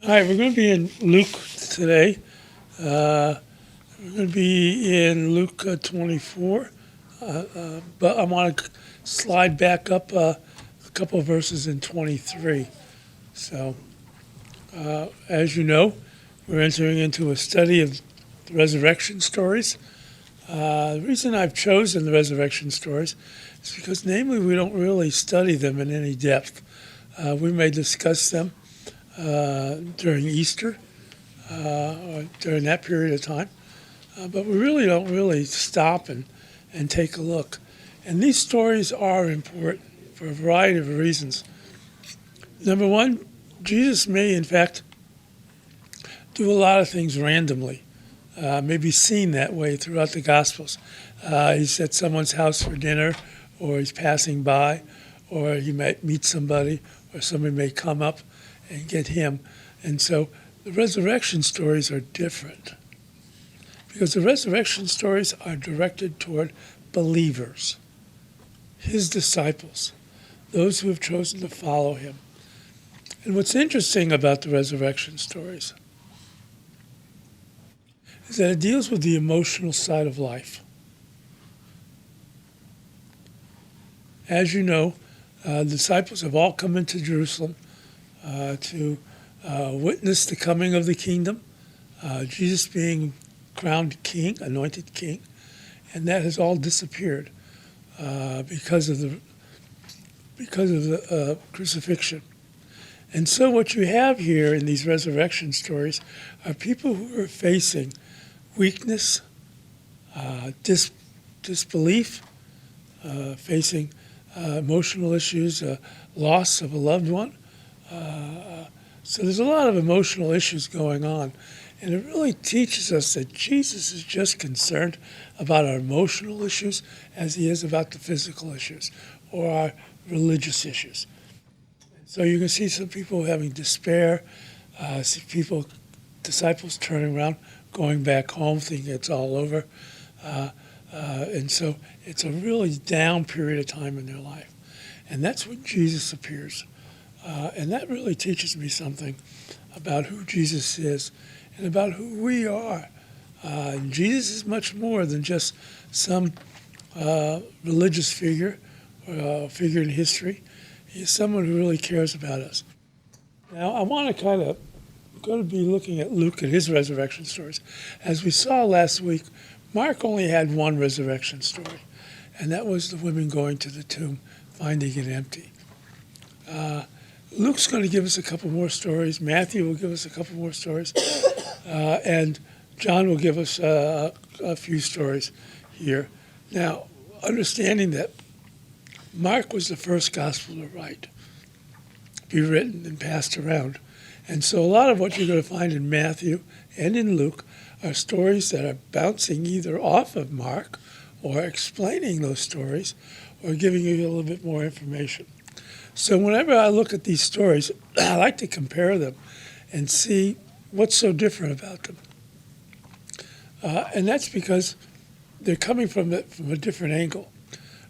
All right, we're going to be in Luke today. We're going to be in Luke 24, but I want to slide back up a couple of verses in 23. So, as you know, we're entering into a study of the resurrection stories. The reason I've chosen the resurrection stories is because, namely, we don't really study them in any depth. We may discuss them during Easter, or during that period of time. But we really don't really stop and take a look. And these stories are important for a variety of reasons. Number one, Jesus may, in fact, do a lot of things randomly, maybe seen that way throughout the Gospels. He's at someone's house for dinner, or he's passing by, or he might meet somebody, or somebody may come up and get him. And so the resurrection stories are different because the resurrection stories are directed toward believers, his disciples, those who have chosen to follow him. And what's interesting about the resurrection stories is that it deals with the emotional side of life. As you know, the disciples have all come into Jerusalem to witness the coming of the kingdom, Jesus being crowned king, anointed king, and that has all disappeared because of the crucifixion. And so what you have here in these resurrection stories are people who are facing weakness, disbelief, facing emotional issues, loss of a loved one. So there's a lot of emotional issues going on. And it really teaches us that Jesus is just concerned about our emotional issues as he is about the physical issues or our religious issues. So you can see some people having despair, see disciples turning around, going back home, thinking it's all over. And so it's a really down period of time in their life. And that's when Jesus appears. And that really teaches me something about who Jesus is and about who we are. Jesus is much more than just some religious figure or figure in history. He's someone who really cares about us. Now, I want to going to be looking at Luke and his resurrection stories. As we saw last week, Mark only had one resurrection story, and that was the women going to the tomb, finding it empty. Luke's going to give us a couple more stories. Matthew will give us a couple more stories. And John will give us a few stories here. Now, understanding that Mark was the first gospel to write, be written and passed around. And so a lot of what you're going to find in Matthew and in Luke are stories that are bouncing either off of Mark or explaining those stories or giving you a little bit more information. So whenever I look at these stories, I like to compare them and see what's so different about them. And that's because they're coming from a different angle.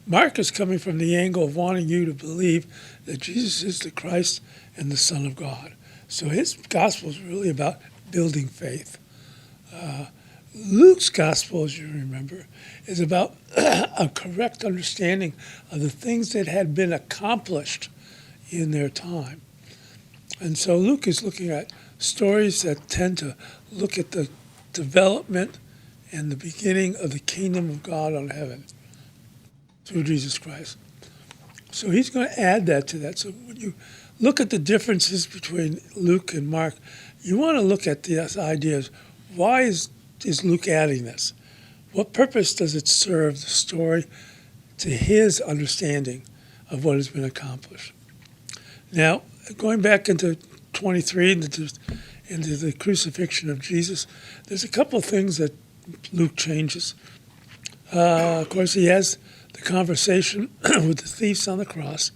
Mark is coming from the angle of wanting you to believe that Jesus is the Christ and the Son of God. So his gospel is really about building faith. Luke's gospel, as you remember, is about a correct understanding of the things that had been accomplished in their time. And so Luke is looking at stories that tend to look at the development and the beginning of the kingdom of God on heaven through Jesus Christ. So he's going to add that to that. So when you look at the differences between Luke and Mark, you want to look at the ideas. Why is Luke adding this? What purpose does it serve the story to his understanding of what has been accomplished? Now, going back into 23, into the crucifixion of Jesus, there's a couple of things that Luke changes. Of course, he has the conversation with the thieves on the cross.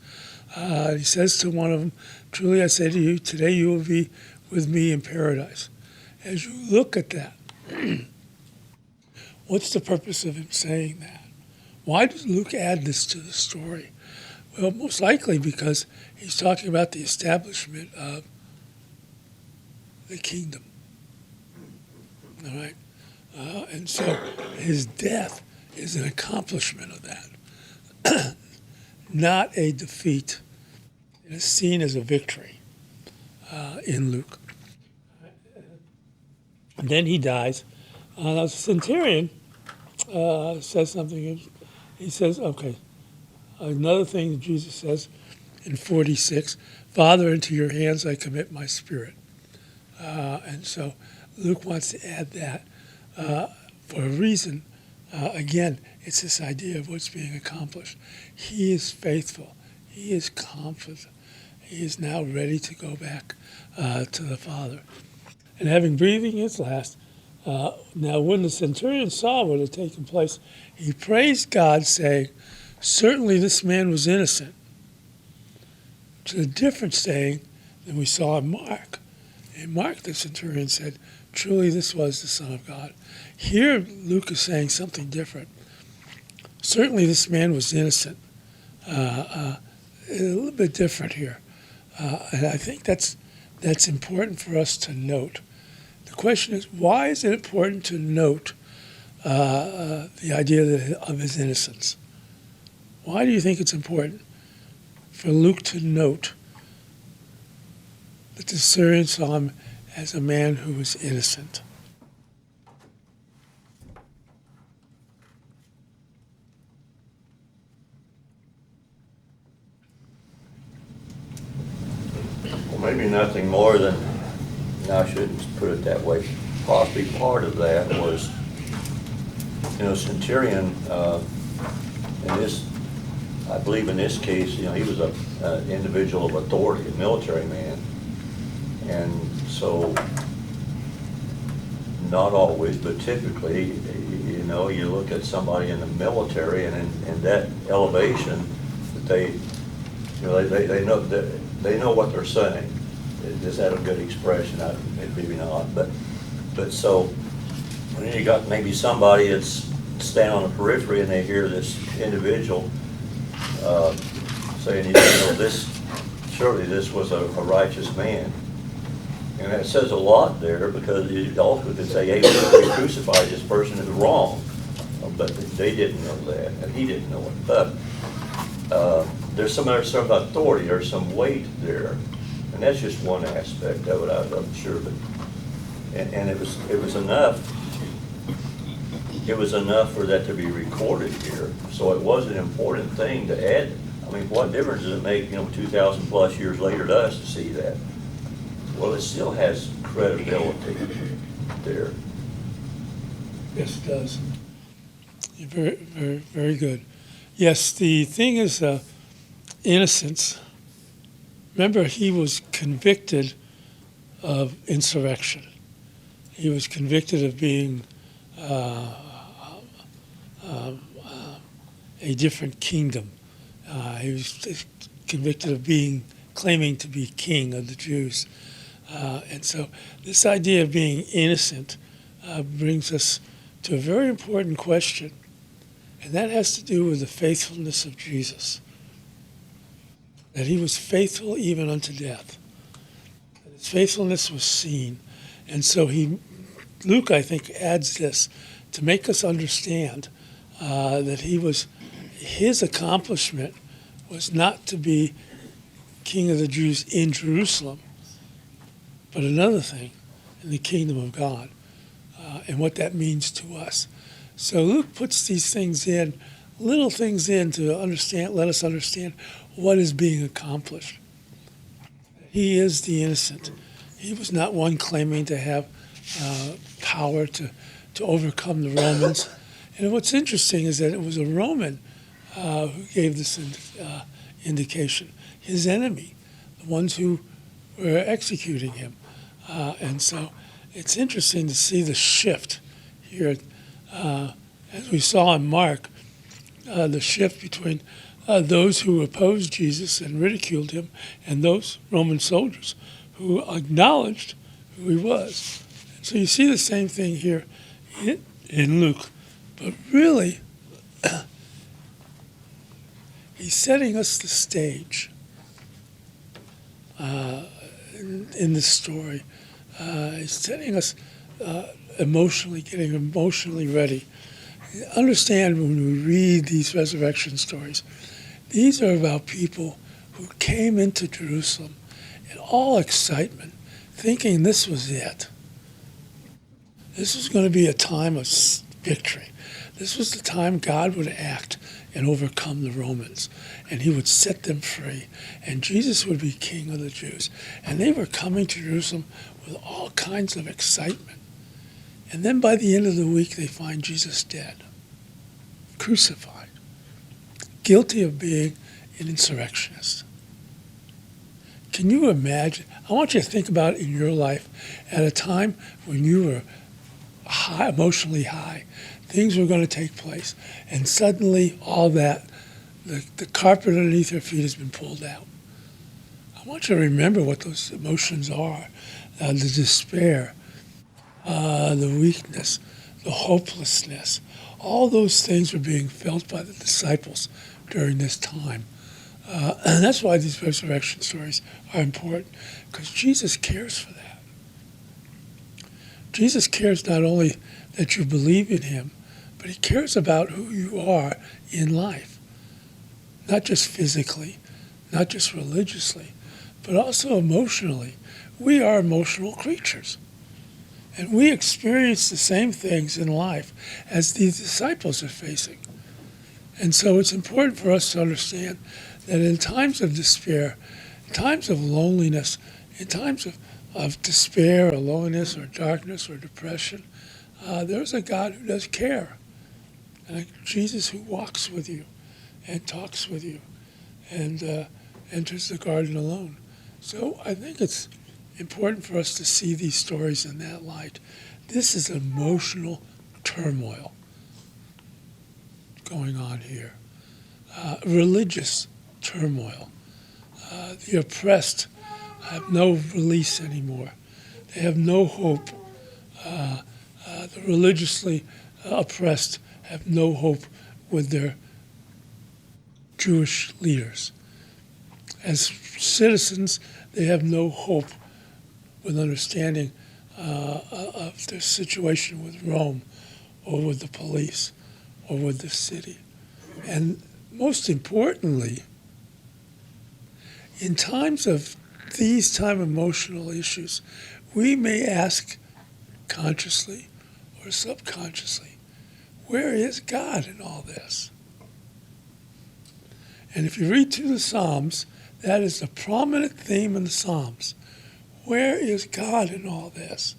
He says to one of them, "Truly I say to you, today you will be with me in paradise." As you look at that, what's the purpose of him saying that? Why does Luke add this to the story? Well, most likely because he's talking about the establishment of the kingdom. All right? And so his death is an accomplishment of that, not a defeat. It is seen as a victory in Luke. And then he dies. The centurion says something. He says, okay, another thing that Jesus says in 46, Father, into your hands I commit my spirit. And so Luke wants to add that for a reason. Again, it's this idea of what's being accomplished. He is faithful. He is confident. He is now ready to go back to the Father. And having breathing his last, now when the centurion saw what had taken place, he praised God, saying, certainly this man was innocent. Which is a different saying than we saw in Mark. In Mark, the centurion said, truly this was the Son of God. Here, Luke is saying something different. Certainly this man was innocent. A little bit different here. And I think that's important for us to note. The question is, why is it important to note the idea of his innocence? Why do you think it's important for Luke to note that the centurion saw him as a man who was innocent? Well, maybe nothing more than, I shouldn't put it that way, possibly part of that was, centurion, in this, I believe in this case, he was an individual of authority, a military man. And so, not always, but typically, you look at somebody in the military and in that elevation, that they know what they're saying. Is that a good expression? Maybe not, but so when you got maybe somebody that's standing on the periphery and they hear this individual saying, surely this was a righteous man. And that says a lot there, because you also could say, hey, we crucified this person is wrong. But they didn't know that, and he didn't know it. But there's some authority, there's some weight there. And that's just one aspect of it, I'm sure. But and it was enough. It was enough for that to be recorded here. So it was an important thing to add. I mean, what difference does it make, 2,000 plus years later to us to see that? Well, it still has credibility there. Yes, it does. Very, very, very good. Yes, the thing is innocence. Remember, he was convicted of insurrection. He was convicted of being a different kingdom. He was convicted of claiming to be king of the Jews. And so this idea of being innocent brings us to a very important question, and that has to do with the faithfulness of Jesus. That he was faithful even unto death. That his faithfulness was seen. And so Luke, I think, adds this to make us understand that his accomplishment was not to be king of the Jews in Jerusalem, but another thing, in the kingdom of God, and what that means to us. So Luke puts these things in, little things in to let us understand what is being accomplished. He is the innocent. He was not one claiming to have power to overcome the Romans. And what's interesting is that it was a Roman who gave this indication, his enemy, the ones who were executing him. And so it's interesting to see the shift here, as we saw in Mark, the shift between those who opposed Jesus and ridiculed him and those Roman soldiers who acknowledged who he was. And so you see the same thing here in Luke. But really, he's setting us the stage in this story He's telling us emotionally, getting emotionally ready. Understand when we read these resurrection stories, these are about people who came into Jerusalem in all excitement, thinking this was it. This was going to be a time of victory. This was the time God would act and overcome the Romans, and he would set them free, and Jesus would be king of the Jews. And they were coming to Jerusalem with all kinds of excitement. And then by the end of the week, they find Jesus dead, crucified, guilty of being an insurrectionist. Can you imagine? I want you to think about it in your life at a time when you were high, emotionally high. Things were going to take place, and suddenly all that, the carpet underneath your feet has been pulled out. I want you to remember what those emotions are, the despair, the weakness, the hopelessness. All those things were being felt by the disciples during this time. And that's why these resurrection stories are important, because Jesus cares for that. Jesus cares not only that you believe in him, but he cares about who you are in life. Not just physically, not just religiously, but also emotionally. We are emotional creatures. And we experience the same things in life as these disciples are facing. And so it's important for us to understand that in times of despair, in times of loneliness, in times of despair or loneliness or darkness or depression, there's a God who does care. And a Jesus who walks with you and talks with you and enters the garden alone. So I think it's important for us to see these stories in that light. This is emotional turmoil going on here. Religious turmoil. The oppressed have no release anymore. They have no hope. The religiously oppressed have no hope with their Jewish leaders. As citizens, they have no hope with understanding of their situation with Rome or with the police or with the city. And most importantly, in times of these time emotional issues, we may ask consciously or subconsciously, where is God in all this? And if you read through the Psalms, that is the prominent theme in the Psalms. Where is God in all this?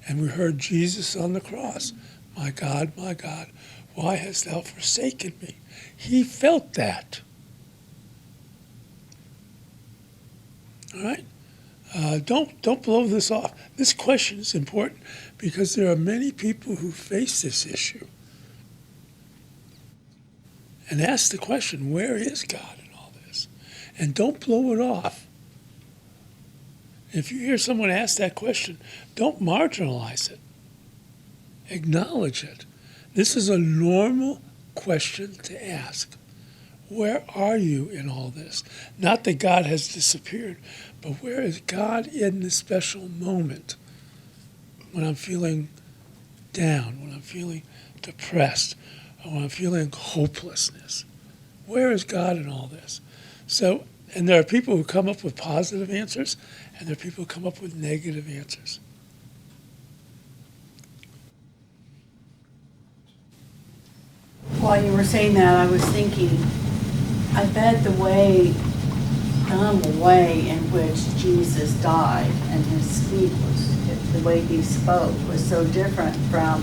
And we heard Jesus on the cross. My God, why hast thou forsaken me? He felt that. All right? Don't blow this off. This question is important because there are many people who face this issue. And ask the question, where is God in all this? And don't blow it off. If you hear someone ask that question, don't marginalize it. Acknowledge it. This is a normal question to ask. Where are you in all this? Not that God has disappeared, but where is God in this special moment when I'm feeling down, when I'm feeling depressed, or when I'm feeling hopelessness? Where is God in all this? So, and there are people who come up with positive answers, and there are people who come up with negative answers. While you were saying that, I was thinking, I bet the way in which Jesus died and his speech was, the way he spoke was so different from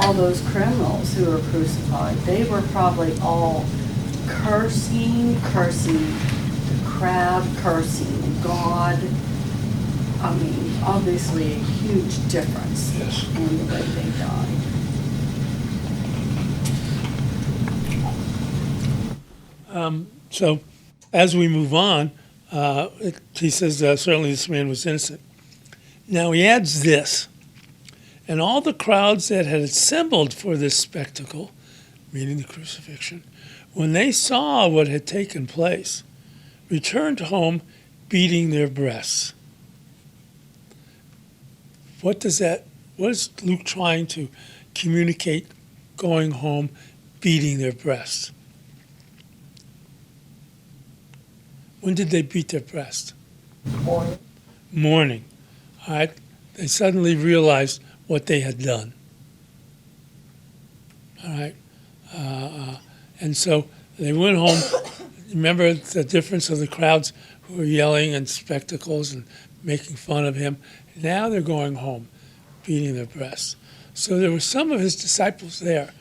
all those criminals who were crucified. They were probably all cursing the crowd, cursing God. I mean, obviously a huge difference in the way they died. So as we move on, he says, certainly this man was innocent. Now he adds this, and all the crowds that had assembled for this spectacle, meaning the crucifixion, when they saw what had taken place, returned home beating their breasts. what is Luke trying to communicate going home, beating their breasts? When did they beat their breast? Morning. All right? They suddenly realized what they had done. All right? And so they went home. Remember the difference of the crowds who were yelling and spectacles and making fun of him. Now they're going home, beating their breasts. So there were some of his disciples there.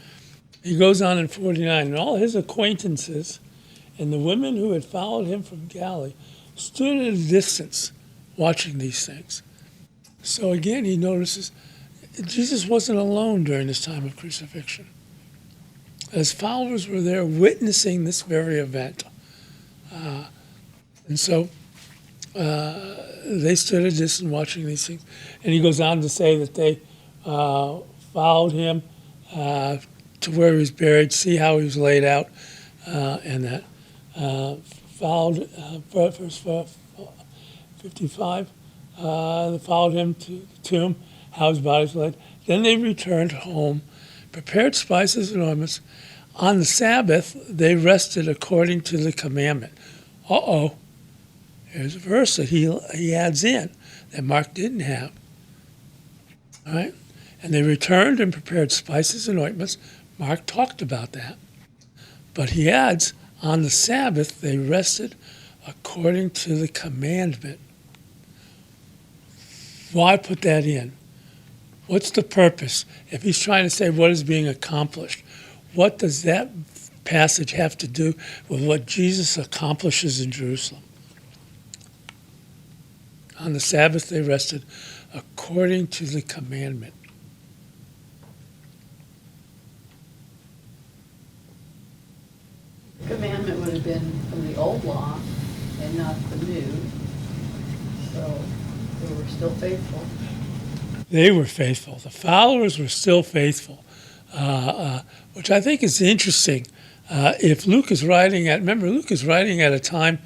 He goes on in 49, and all his acquaintances and the women who had followed him from Galilee stood at a distance watching these things. So again, he notices Jesus wasn't alone during this time of crucifixion. His followers were there witnessing this very event. And so they stood at a distance watching these things. And he goes on to say that they followed him to where he was buried, see how he was laid out, and that. Followed, verse 55, they followed him to the tomb, how his body was laid. Then they returned home, prepared spices and ointments. On the Sabbath, they rested according to the commandment. Here's a verse that he adds in that Mark didn't have. All right? And they returned and prepared spices and ointments. Mark talked about that. But he adds, on the Sabbath, they rested according to the commandment. Why put that in? What's the purpose? If he's trying to say what is being accomplished, what does that passage have to do with what Jesus accomplishes in Jerusalem? On the Sabbath, they rested according to the commandment. Commandment would have been from the old law and not the new. So they were still faithful. They were faithful. The followers were still faithful, which I think is interesting. If Luke is writing Luke is writing at a time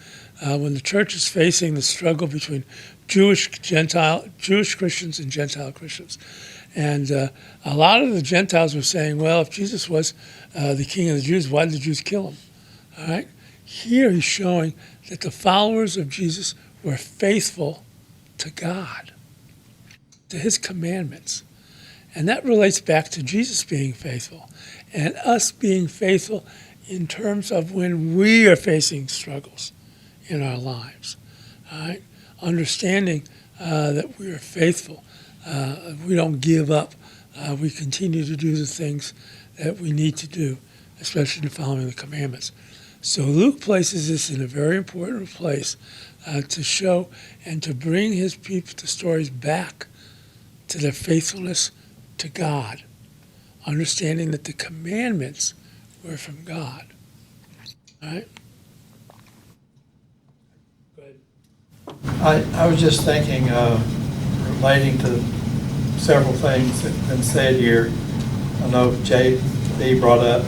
when the church is facing the struggle between Jewish Christians and Gentile Christians. And a lot of the Gentiles were saying, well, if Jesus was the king of the Jews, why did the Jews kill him? All right? Here he's showing that the followers of Jesus were faithful to God, to his commandments. And that relates back to Jesus being faithful and us being faithful in terms of when we are facing struggles in our lives. All right? Understanding that we are faithful. We don't give up. We continue to do the things that we need to do, especially in following the commandments. So Luke places this in a very important place to show and to bring his people, the stories back to their faithfulness to God, understanding that the commandments were from God. All right? Go ahead. I was just thinking, relating to several things that have been said here. I know J.B. brought up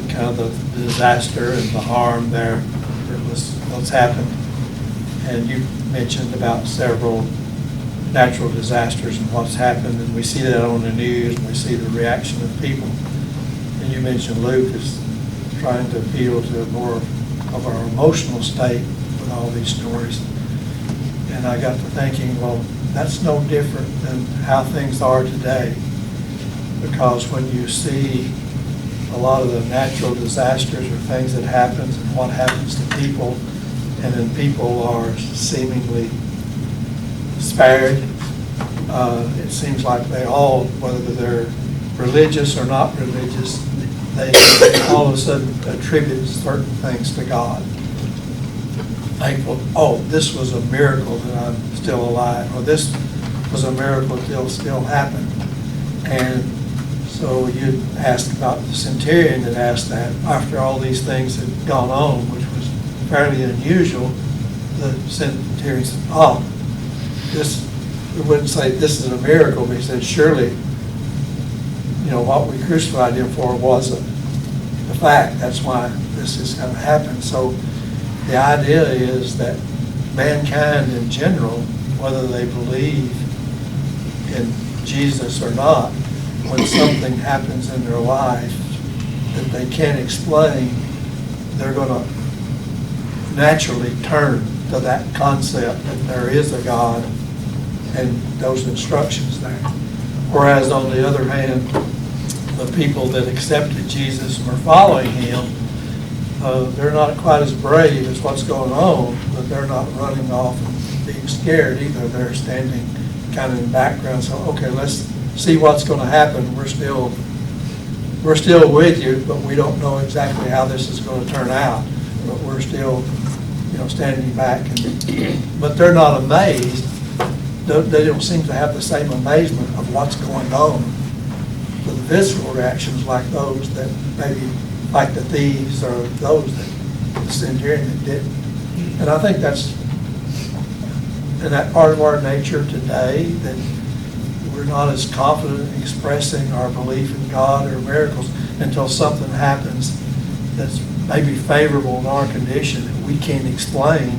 kind of the disaster and the harm there what's happened. And you mentioned about several natural disasters and what's happened, and we see that on the news, and we see the reaction of people. And you mentioned Luke is trying to appeal to more of our emotional state with all these stories. And I got to thinking, well, that's no different than how things are today. Because when you see a lot of the natural disasters or things that happens and what happens to people, and then people are seemingly spared, it seems like they all, whether they're religious or not religious, they all of a sudden attribute certain things to God. Thankful, oh, this was a miracle that I'm still alive, or this was a miracle that still happened. And so you asked about the centurion that asked that after all these things had gone on, which was fairly unusual. The centurion said, oh, this, we wouldn't say this is a miracle, but he said, surely, you know, what we crucified him for was the fact. That's why this is going to happen. So the idea is that mankind in general, whether they believe in Jesus or not, when something happens in their life that they can't explain, they're going to naturally turn to that concept that there is a God and those instructions there. Whereas on the other hand, the people that accepted Jesus and are following him, they're not quite as brave as what's going on, but they're not running off and being scared either. They're standing kind of in the background, so, okay, let's see what's going to happen. We're still with you, but we don't know exactly how this is going to turn out. But we're still, standing back. But they're not amazed. They don't seem to have the same amazement of what's going on. The visceral reactions like those that maybe, like the thieves or those that the centurion that didn't. And I think that's in that part of our nature today, that we're not as confident in expressing our belief in God or miracles until something happens that's maybe favorable to our condition that we can't explain,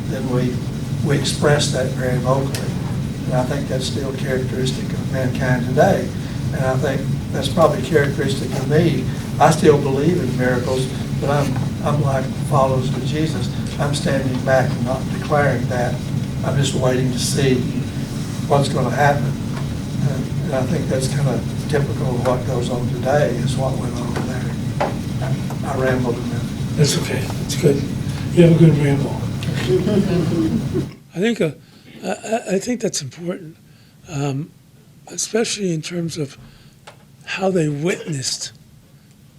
then we express that very vocally. And I think that's still characteristic of mankind today. And I think that's probably characteristic of me. I still believe in miracles, but I'm like followers of Jesus. I'm standing back and not declaring that. I'm just waiting to see what's going to happen. And I think that's kind of typical of what goes on today, is what went on there. I rambled enough. That's okay. That's good. You have a good ramble. I think that's important, especially in terms of how they witnessed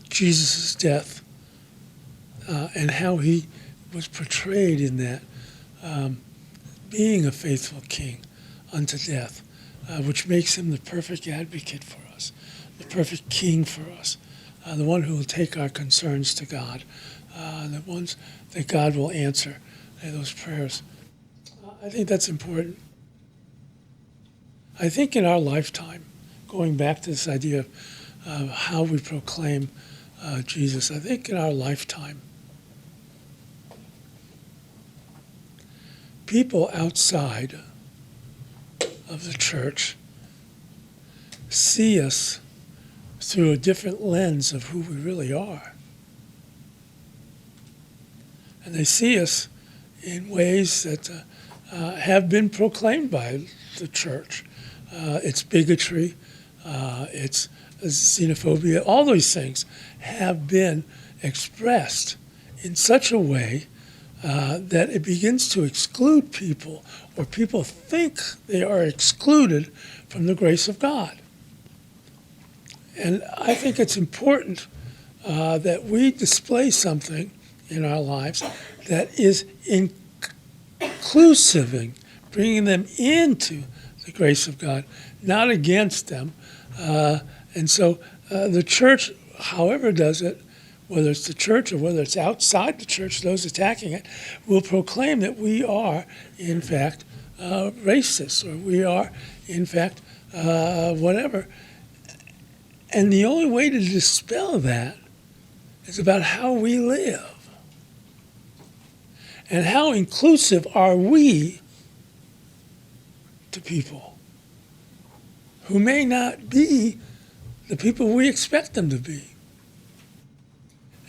Jesus' death and how he was portrayed in that, being a faithful king unto death, which makes him the perfect advocate for us, the perfect king for us, the one who will take our concerns to God, the ones that God will answer those prayers. I think that's important. I think in our lifetime, going back to this idea of how we proclaim Jesus, I think in our lifetime, people outside of the church see us through a different lens of who we really are. And they see us in ways that have been proclaimed by the church. It's bigotry, it's xenophobia, all these things have been expressed in such a way that it begins to exclude people, or people think they are excluded from the grace of God. And I think it's important that we display something in our lives that is inclusive, bringing them into the grace of God, not against them. And so the church, however does it, whether it's the church or whether it's outside the church, those attacking it, will proclaim that we are, in fact, racist, or we are, in fact, whatever. And the only way to dispel that is about how we live. And how inclusive are we to people who may not be the people we expect them to be?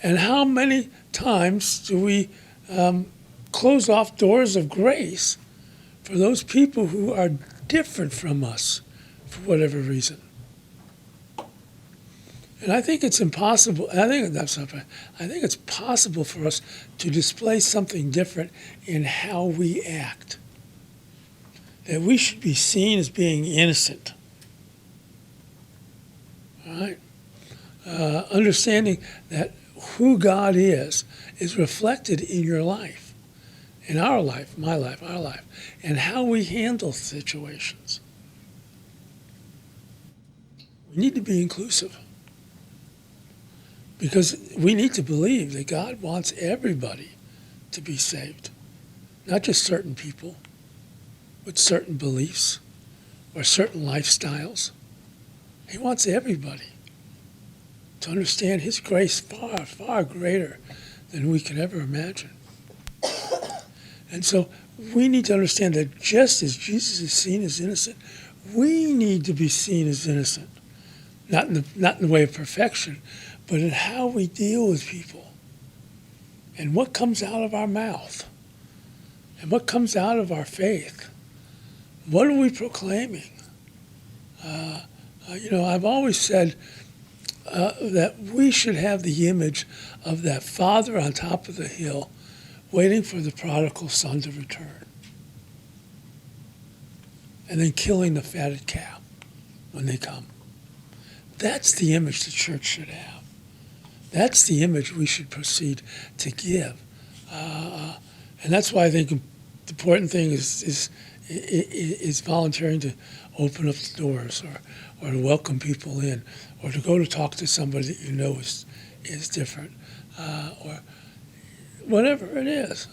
And how many times do we close off doors of grace for those people who are different from us for whatever reason? And I think it's impossible. I think it's possible for us to display something different in how we act. That we should be seen as being innocent. All right? Understanding that who God is reflected in your life, in our life, my life, our life, and how we handle situations. We need to be inclusive. Because we need to believe that God wants everybody to be saved, not just certain people with certain beliefs or certain lifestyles. He wants everybody to understand his grace far, far greater than we could ever imagine. And so we need to understand that just as Jesus is seen as innocent, we need to be seen as innocent, not in the way of perfection, but in how we deal with people and what comes out of our mouth and what comes out of our faith. What are we proclaiming? I've always said that we should have the image of that father on top of the hill waiting for the prodigal son to return, and then killing the fatted calf when they come. That's the image the church should have. That's the image we should proceed to give. And that's why I think the important thing is volunteering to open up the doors, or to welcome people in, or to go to talk to somebody that you know is different, or whatever it is.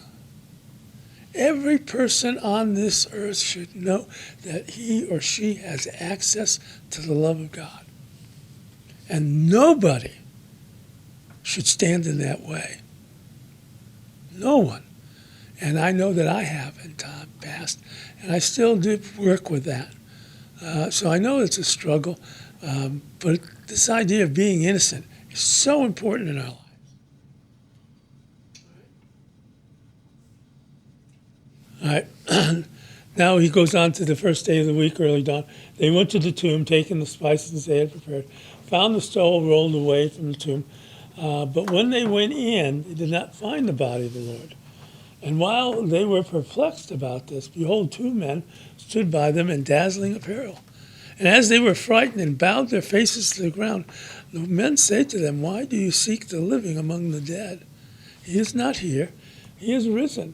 Every person on this earth should know that he or she has access to the love of God. And nobody should stand in that way. No one. And I know that I have in time past, and I still do work with that. So I know it's a struggle, but this idea of being innocent is so important in our lives. All right. Now he goes on to the first day of the week, early dawn. They went to the tomb, taking the spices they had prepared, found the stone rolled away from the tomb. But when they went in, they did not find the body of the Lord. And while they were perplexed about this, behold, two men stood by them in dazzling apparel. And as they were frightened and bowed their faces to the ground, the men said to them, "Why do you seek the living among the dead? He is not here. He is risen.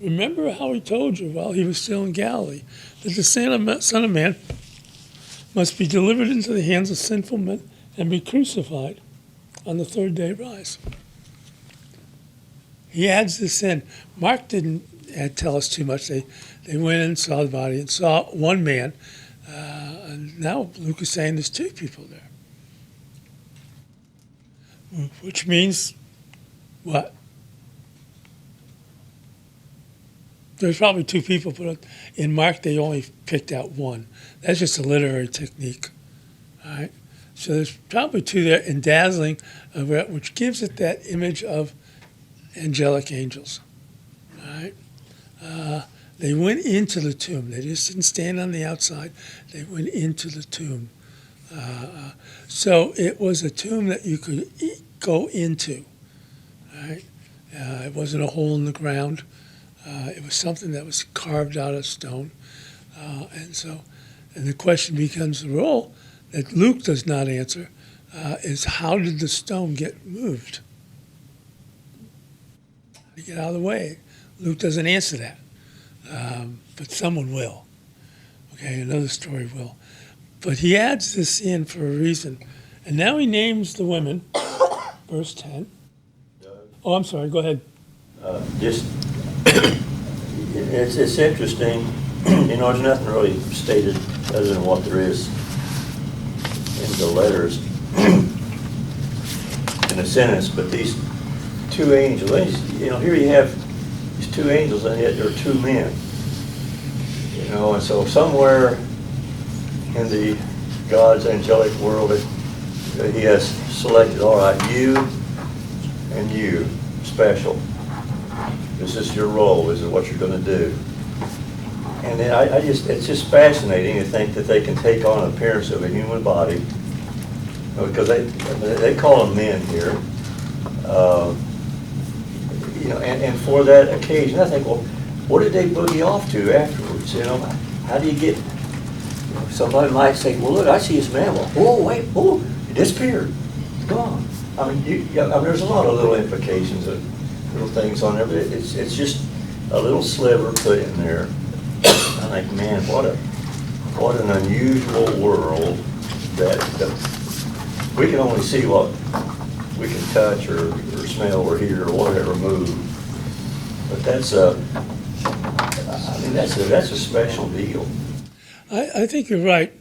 Remember how he told you while he was still in Galilee, that the Son of Man must be delivered into the hands of sinful men and be crucified, on the third day rise." He adds this in. Mark didn't tell us too much. They went in and saw the body and saw one man. And now Luke is saying there's two people there. Which means what? There's probably two people, but in Mark they only picked out one. That's just a literary technique. All right? So there's probably two there, and dazzling, which gives it that image of angelic angels. All right? They went into the tomb. They just didn't stand on the outside. They went into the tomb. So it was a tomb that you could go into. All right? It wasn't a hole in the ground. It was something that was carved out of stone. And the question becomes the role that Luke does not answer, is how did the stone get moved? To get out of the way. Luke doesn't answer that, but someone will. Okay, another story will. But he adds this in for a reason. And now he names the women, verse 10. Oh, I'm sorry, go ahead. It's interesting. There's nothing really stated other than what there is in the letters in a sentence, but these two angels, here you have these two angels, and yet there are two men. And so somewhere in the God's angelic world, he has selected, all right, you and you, special. This is your role. This is what you're going to do. And then it's just fascinating to think that they can take on an appearance of a human body, because they call them men here. And for that occasion, I think, well, what did they boogie off to afterwards? How do you get? Somebody might say, well, look, I see this man. Well, whoa, wait, whoa, he disappeared, gone. There's a lot of little implications of little things on there, but it's just a little sliver put in there. I think, man, what an unusual world that we can only see what we can touch or smell or hear or whatever move. But that's a special deal. I think you're right.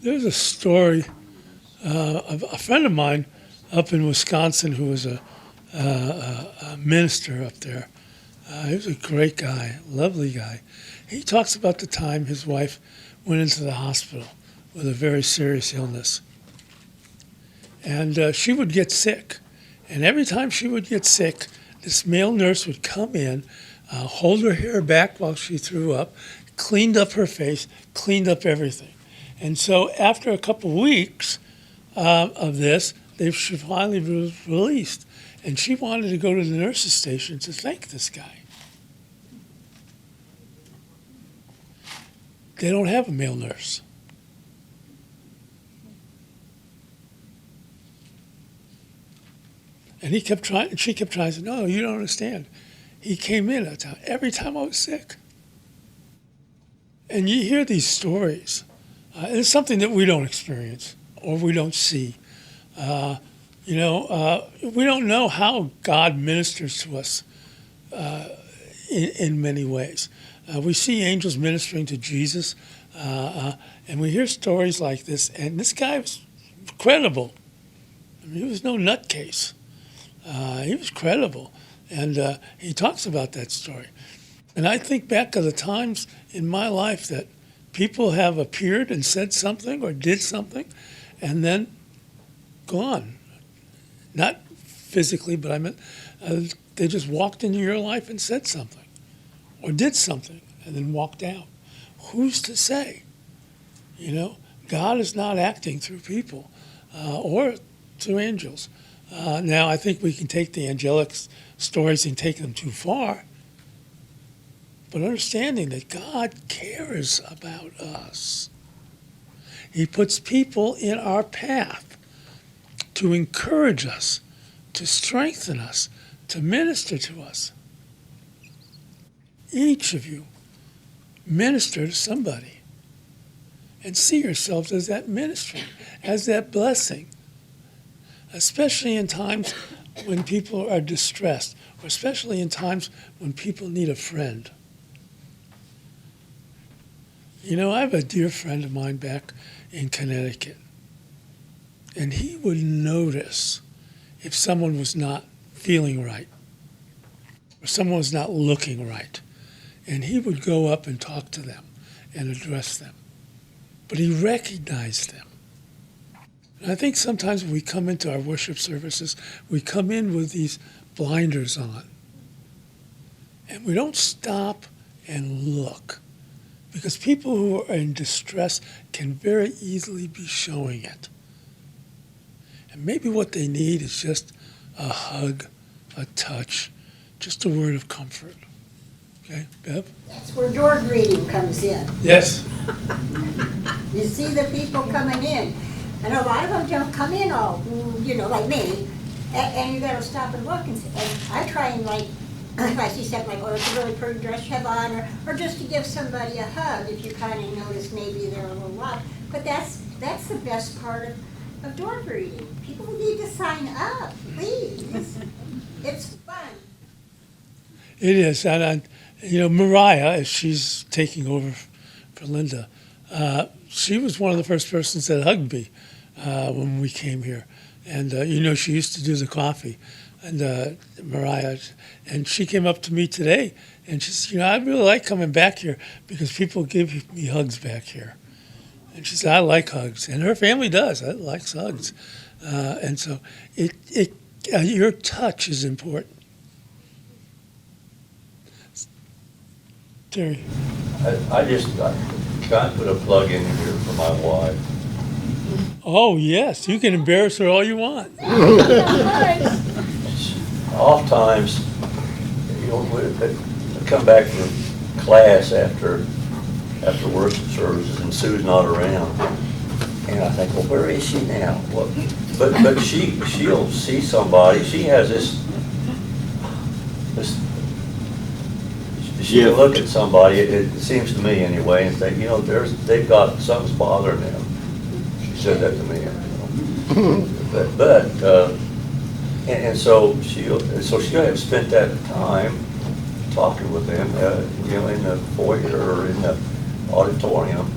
There's a story of a friend of mine up in Wisconsin who was a minister up there. He was a great guy, lovely guy. He talks about the time his wife went into the hospital with a very serious illness. And she would get sick. And every time she would get sick, this male nurse would come in, hold her hair back while she threw up, cleaned up her face, cleaned up everything. And so after a couple weeks of this, she finally was released. And she wanted to go to the nurse's station to thank this guy. They don't have a male nurse. And he kept trying, and she kept trying to say, no, you don't understand. He came in every time I was sick. And you hear these stories. It's something that we don't experience or we don't see. We don't know how God ministers to us in many ways. We see angels ministering to Jesus, and we hear stories like this, and this guy was credible. I mean, he was no nutcase. He was credible, and he talks about that story. And I think back of the times in my life that people have appeared and said something or did something, and then gone. Not physically, but I meant they just walked into your life and said something or did something and then walked out. Who's to say? God is not acting through people or through angels. Now, I think we can take the angelic stories and take them too far, but understanding that God cares about us. He puts people in our path to encourage us, to strengthen us, to minister to us. Each of you minister to somebody and see yourselves as that ministry, as that blessing, especially in times when people are distressed, or especially in times when people need a friend. I have a dear friend of mine back in Connecticut, and he would notice if someone was not feeling right or someone was not looking right, and he would go up and talk to them and address them. But he recognized them. And I think sometimes when we come into our worship services, we come in with these blinders on, and we don't stop and look, because people who are in distress can very easily be showing it. And maybe what they need is just a hug, a touch, just a word of comfort. Okay, Bev? That's where door greeting comes in. Yes. You see the people coming in, and a lot of them don't come in all, like me, and you gotta stop and look, and I try and if I see something like, oh, it's a really pretty dress you have on, or just to give somebody a hug if you kind of notice maybe they're a little off. But that's the best part of door greeting. People need to sign up, please. It's fun. It is. And, Mariah, as she's taking over for Linda, she was one of the first persons that hugged me when we came here. And, she used to do the coffee. And Mariah, and she came up to me today, and she said, I really like coming back here because people give me hugs back here. And she said, I like hugs. And her family does. It likes hugs. And so your touch is important. Terry. I got to put a plug in here for my wife. Oh, yes. You can embarrass her all you want. Oftentimes, we come back from class after worship services and Sue's not around. And I think, well, where is she now? Well, but she'll see somebody. She has this she can look at somebody, it seems to me anyway, and say, they've got something's bothering them. She said that to me. And so she'll have spent that time talking with them, in the foyer or in the auditorium,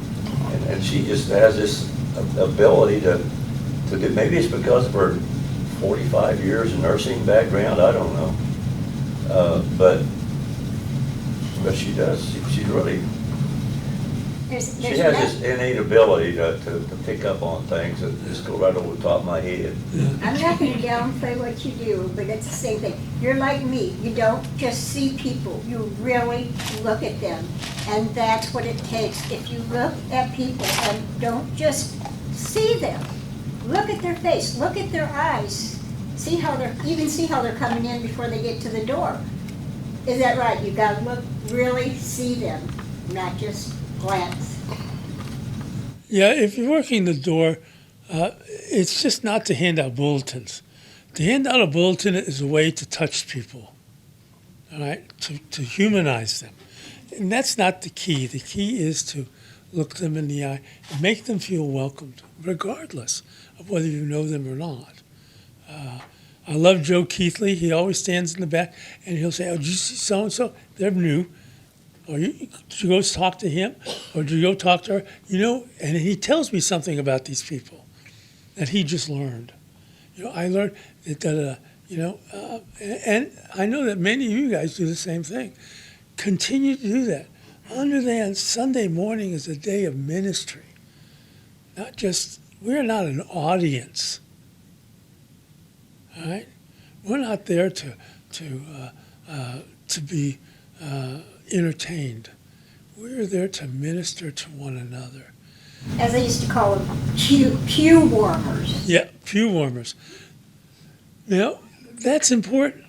and she just has this ability to do. Maybe it's because of her 45 years of nursing background. I don't know, but But she does, she really, There's she has no- this innate ability to pick up on things that just go right over the top of my head. I'm not gonna downplay what you do, but it's the same thing. You're like me, you don't just see people, you really look at them. And that's what it takes. If you look at people and don't just see them, look at their face, look at their eyes, see how they're coming in before they get to the door. Is that right? You gotta look, really see them, not just glance. Yeah, if you're working the door, it's just not to hand out bulletins. To hand out a bulletin is a way to touch people, all right, to humanize them. And that's not the key. The key is to look them in the eye and make them feel welcomed, regardless of whether you know them or not. I love Joe Keithley. He always stands in the back and he'll say, "Oh, did you see so-and-so? They're new. Or did you go talk to him? Or did you go talk to her?" You know, and he tells me something about these people that he just learned. You know, I learned that, and I know that many of you guys do the same thing. Continue to do that. Understand Sunday morning is a day of ministry. Not just, we're not an audience. All right? We're not there to be entertained. We're there to minister to one another. As I used to call them, pew warmers. Yeah, pew warmers. You know, that's important.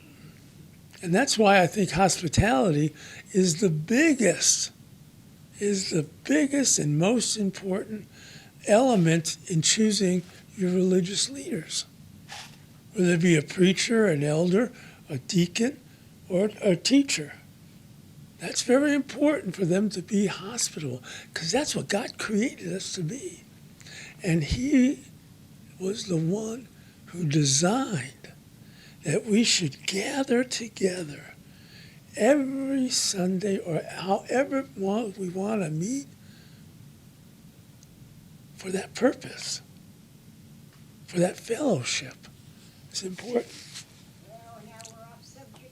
And that's why I think hospitality is the biggest and most important element in choosing your religious leaders. Whether it be a preacher, an elder, a deacon, or a teacher. That's very important for them to be hospitable, because that's what God created us to be. And He was the one who designed that we should gather together every Sunday or however we want to meet for that purpose, for that fellowship. It's important. Well, now we're off subject.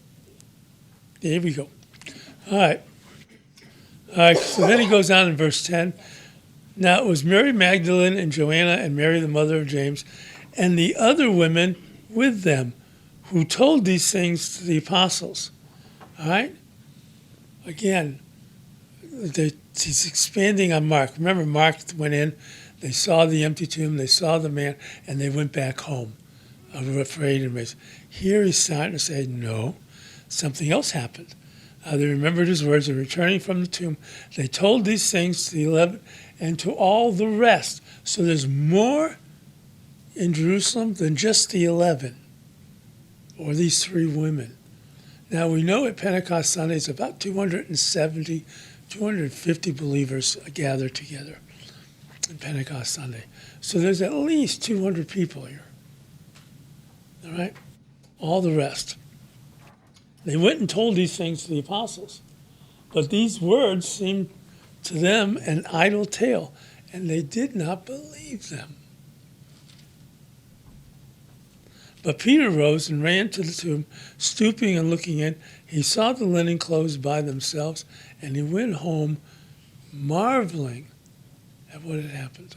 There we go. All right. So then he goes on in verse 10. Now it was Mary Magdalene and Joanna and Mary, the mother of James, and the other women with them who told these things to the apostles. All right? Again, he's expanding on Mark. Remember, Mark went in, they saw the empty tomb, they saw the man, and they went back home, afraid and amazed. Here he's starting to say, no, something else happened. They remembered his words, and returning from the tomb, they told these things to the 11 and to all the rest. So there's more in Jerusalem than just the 11 or these 3 women. Now we know at Pentecost Sunday it's about 270, 250 believers gathered together on Pentecost Sunday. So there's at least 200 people here. All right? All the rest. They went and told these things to the apostles. But these words seemed to them an idle tale, and they did not believe them. But Peter rose and ran to the tomb, stooping and looking in. He saw the linen clothes by themselves, and he went home marveling at what had happened.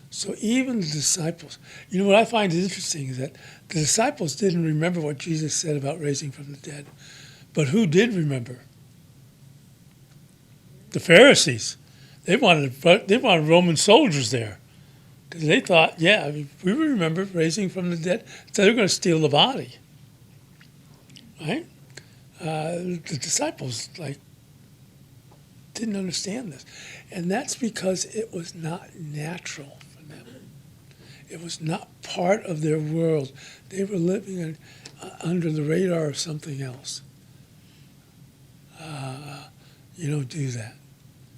So even the disciples, you know what I find interesting is that the disciples didn't remember what Jesus said about raising from the dead. But who did remember? The Pharisees. They wanted Roman soldiers there. Because they thought, yeah, we remember raising from the dead. So they're going to steal the body. Right? The disciples, didn't understand this. And that's because it was not natural for them. It was not part of their world. They were living under the radar of something else. You don't do that.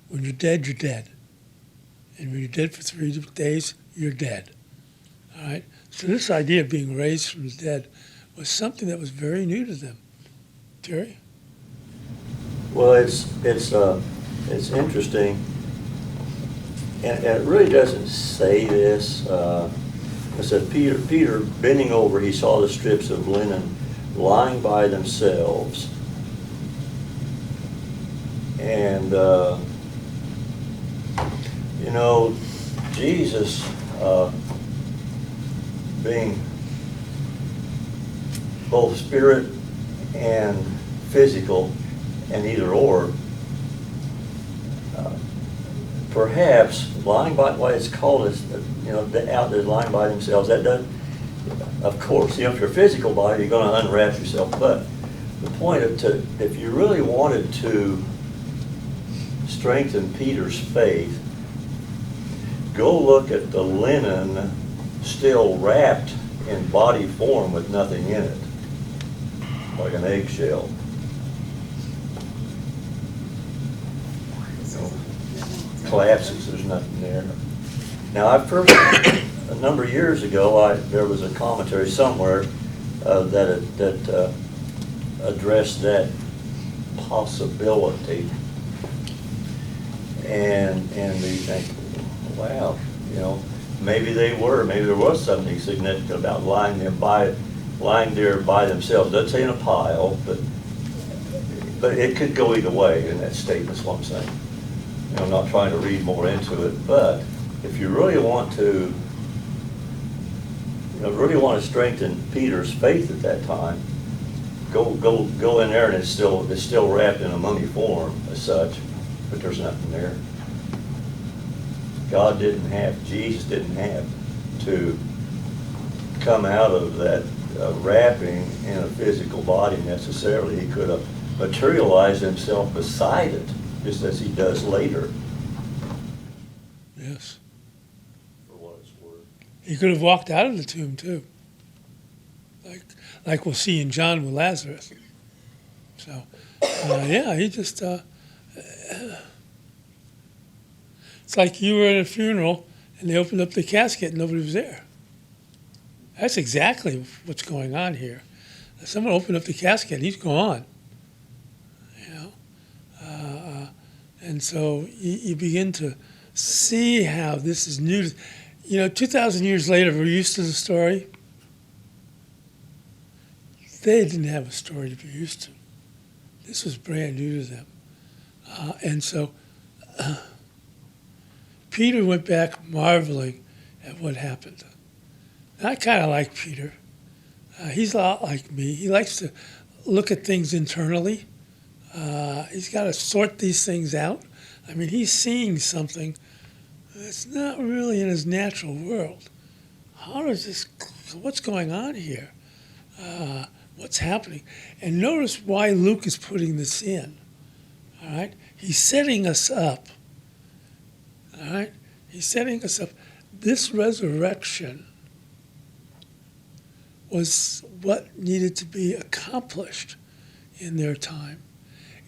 When you're dead, you're dead. And when you're dead for 3 days, you're dead. All right? So this idea of being raised from the dead was something that was very new to them. Terry? Well, it's interesting, and it really doesn't say this, It said, Peter, bending over, he saw the strips of linen lying by themselves. And, you know, Jesus, being both spirit and physical, and either or, perhaps lying by, why it's called is, you know, out there lying by themselves, that doesn't, of course, you know, if you're a physical body, you're going to unwrap yourself, but the point of, if you really wanted to strengthen Peter's faith, go look at the linen still wrapped in body form with nothing in it, like an eggshell. You know, collapses, there's nothing there. Now, I first, a number of years ago, there was a commentary somewhere that addressed that possibility. And we think, wow, you know, maybe there was something significant about lying there by themselves. Doesn't say in a pile, but it could go either way in that statement, is what I'm saying. You know, I'm not trying to read more into it, but if you really want to, strengthen Peter's faith at that time, go in there, and it's still wrapped in a mummy form as such, but there's nothing there. Jesus didn't have to come out of that wrapping in a physical body necessarily. He could have materialized himself beside it, just as he does later. Yes. For what it's worth. He could have walked out of the tomb too, like we'll see in John with Lazarus. So, yeah, he just. It's like you were at a funeral and they opened up the casket and nobody was there. That's exactly what's going on here. Someone opened up the casket and he's gone. You know, and so you begin to see how this is new. You know, 2,000 years later, we're used to the story. They didn't have a story to be used to. This was brand new to them. And so Peter went back marveling at what happened. And I kind of like Peter. He's a lot like me. He likes to look at things internally. He's got to sort these things out. I mean, he's seeing something that's not really in his natural world. What's going on here? What's happening? And notice why Luke is putting this in. All right? He's setting us up. All right? He's setting us up. This resurrection was what needed to be accomplished in their time.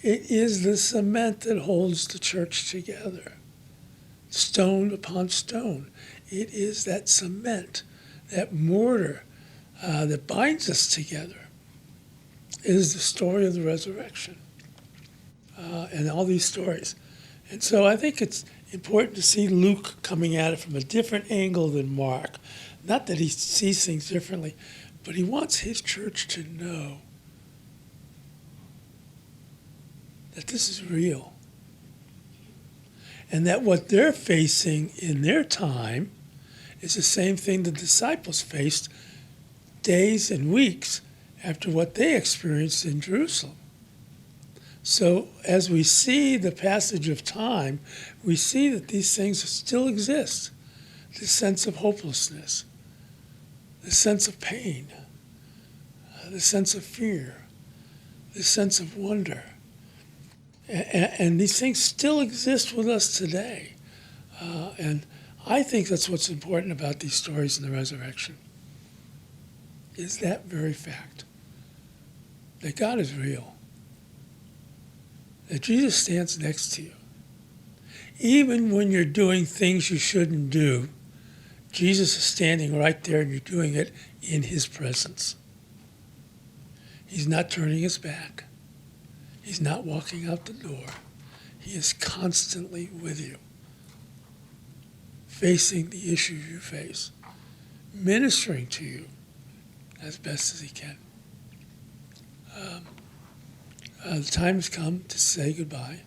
It is the cement that holds the church together, stone upon stone. It is that cement, that mortar that binds us together. It is the story of the resurrection and all these stories. And so I think it's important to see Luke coming at it from a different angle than Mark. Not that he sees things differently, but he wants his church to know that this is real. And that what they're facing in their time is the same thing the disciples faced days and weeks after what they experienced in Jerusalem. So as we see the passage of time, we see that these things still exist. This sense of hopelessness, this sense of pain, this sense of fear, this sense of wonder. And these things still exist with us today. And I think that's what's important about these stories in the resurrection, is that very fact, that God is real, that Jesus stands next to you. Even when you're doing things you shouldn't do, Jesus is standing right there and you're doing it in his presence. He's not turning his back. He's not walking out the door. He is constantly with you, facing the issues you face, ministering to you as best as he can. The time has come to say goodbye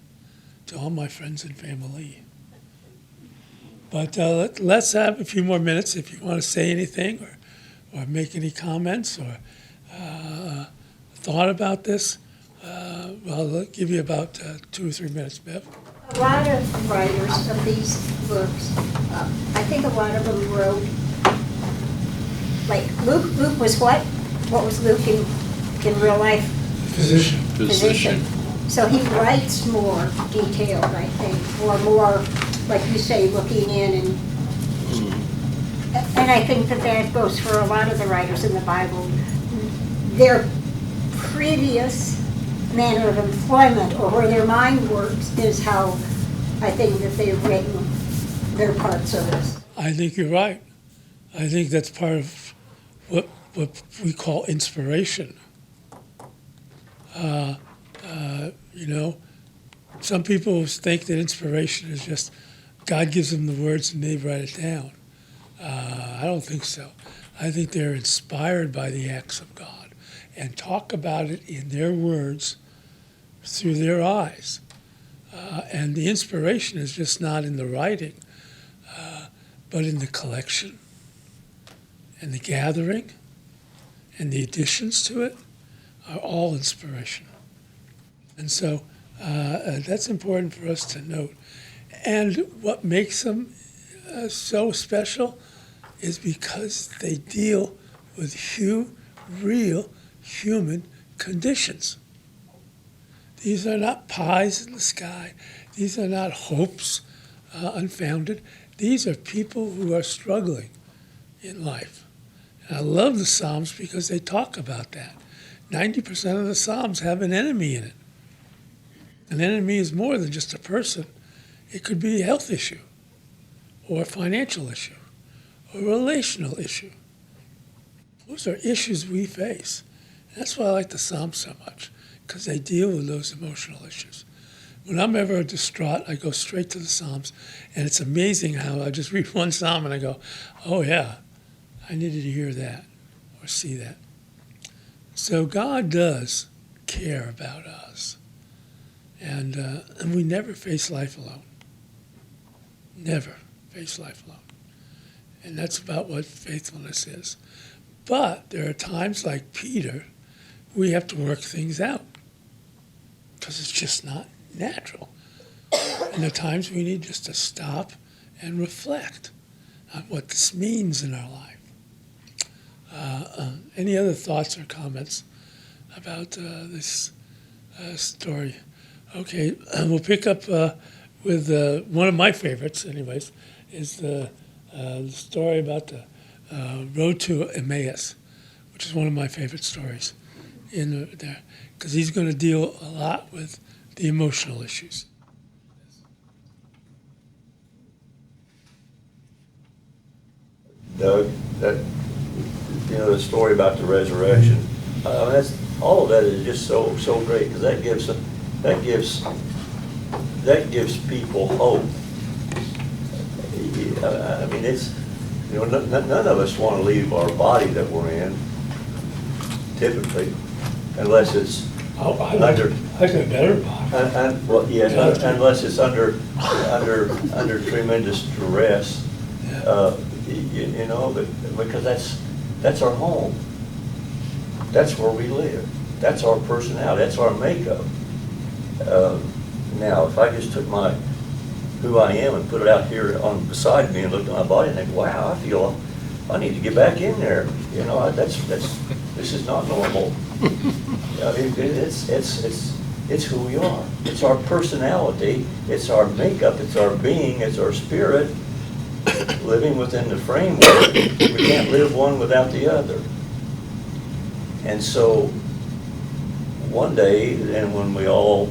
to all my friends and family. But let's have a few more minutes if you want to say anything or make any comments or thought about this. I'll give you about 2 or 3 minutes, Bev. A lot of writers of these books, I think a lot of them wrote, like Luke was what? What was Luke in real life? Physician. Physician. So he writes more detailed, I think, or more, like you say, looking in and I think that goes for a lot of the writers in the Bible. Their previous manner of employment or where their mind works is how I think that they've written their parts of this. I think you're right. I think that's part of what we call inspiration. You know, some people think that inspiration is just God gives them the words and they write it down. I don't think so. I think they're inspired by the acts of God and talk about it in their words through their eyes. And the inspiration is just not in the writing, but in the collection and the gathering and the additions to it are all inspiration. And so that's important for us to note. And what makes them so special is because they deal with real human conditions. These are not pies in the sky. These are not hopes unfounded. These are people who are struggling in life. And I love the Psalms because they talk about that. 90% of the Psalms have an enemy in it. An enemy is more than just a person. It could be a health issue, or a financial issue, or a relational issue. Those are issues we face. That's why I like the Psalms so much, because they deal with those emotional issues. When I'm ever distraught, I go straight to the Psalms, and it's amazing how I just read one Psalm and I go, oh yeah, I needed to hear that or see that. So God does care about us, and we never face life alone. Never face life alone. And that's about what faithfulness is. But there are times like Peter, we have to work things out because it's just not natural. And there are times we need just to stop and reflect on what this means in our life. Any other thoughts or comments about this story? Okay, we'll pick up with one of my favorites, anyways, is the story about the road to Emmaus, which is one of my favorite stories in there, because he's going to deal a lot with the emotional issues. Doug, the story about the resurrection, that's all of that is just so great, because that gives people hope. I mean, it's, none of us want to leave our body that we're in, typically, unless it's I like a better body. well, yes, unless it's under tremendous duress, but because that's our home. That's where we live. That's our personality. That's our makeup. Now, if I just took who I am and put it out here on beside me and looked at my body and think, wow, I feel I need to get back in there. This is not normal. I mean, it's who we are. It's our personality. It's our makeup. It's our being. It's our spirit living within the framework. We can't live one without the other. And so one day, and when we all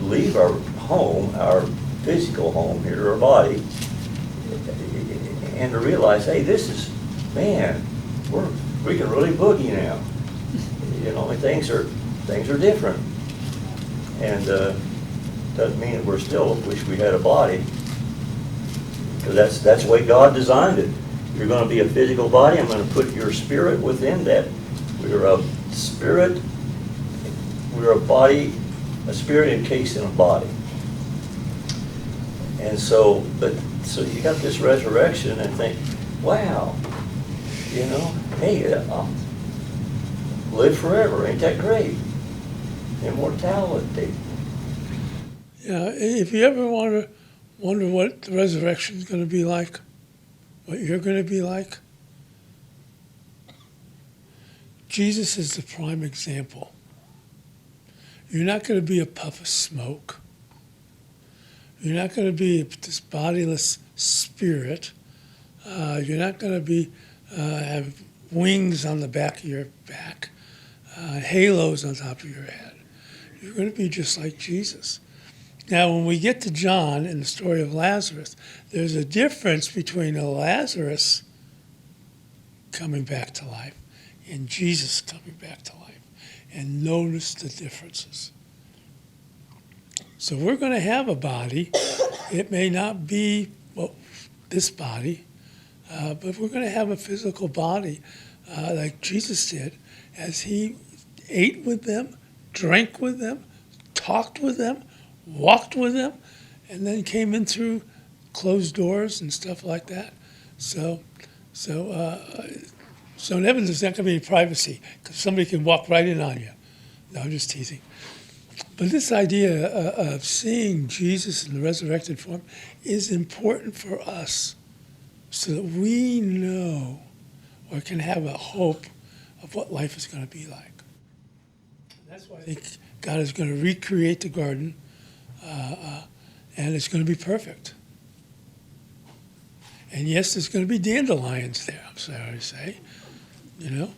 leave our home, our physical home here, our body, and to realize, hey, we can really boogie now. Things are different. And doesn't mean that we're still wish we had a body, because that's the way God designed it. You're gonna be a physical body. I'm gonna put your spirit within that. We're a spirit, we're a body, a spirit encased in a body. And so, so you got this resurrection and think, wow, you know, hey, live forever, ain't that great? Immortality. Yeah, if you ever wonder what the resurrection is going to be like, what you're going to be like, Jesus is the prime example. You're not going to be a puff of smoke. You're not going to be this bodiless spirit. You're not going to be have wings on the back of your back, halos on top of your head. You're going to be just like Jesus. Now, when we get to John and the story of Lazarus, there's a difference between a Lazarus coming back to life and Jesus coming back to life. And notice the differences. So we're going to have a body. It may not be this body, but we're going to have a physical body like Jesus did as he ate with them, drank with them, talked with them, walked with them, and then came in through closed doors and stuff like that. So in heaven, there's not going to be any privacy because somebody can walk right in on you. No, I'm just teasing. But this idea of seeing Jesus in the resurrected form is important for us so that we know or can have a hope of what life is going to be like. That's why I think God is going to recreate the garden, and it's going to be perfect. And yes, there's going to be dandelions there, I'm sorry to say. You know,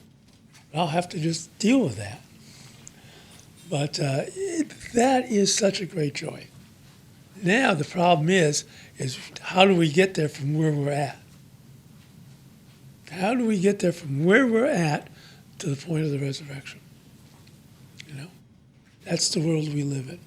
I'll have to just deal with that. But that is such a great joy. Now the problem is how do we get there from where we're at? How do we get there from where we're at to the point of the resurrection? You know, that's the world we live in.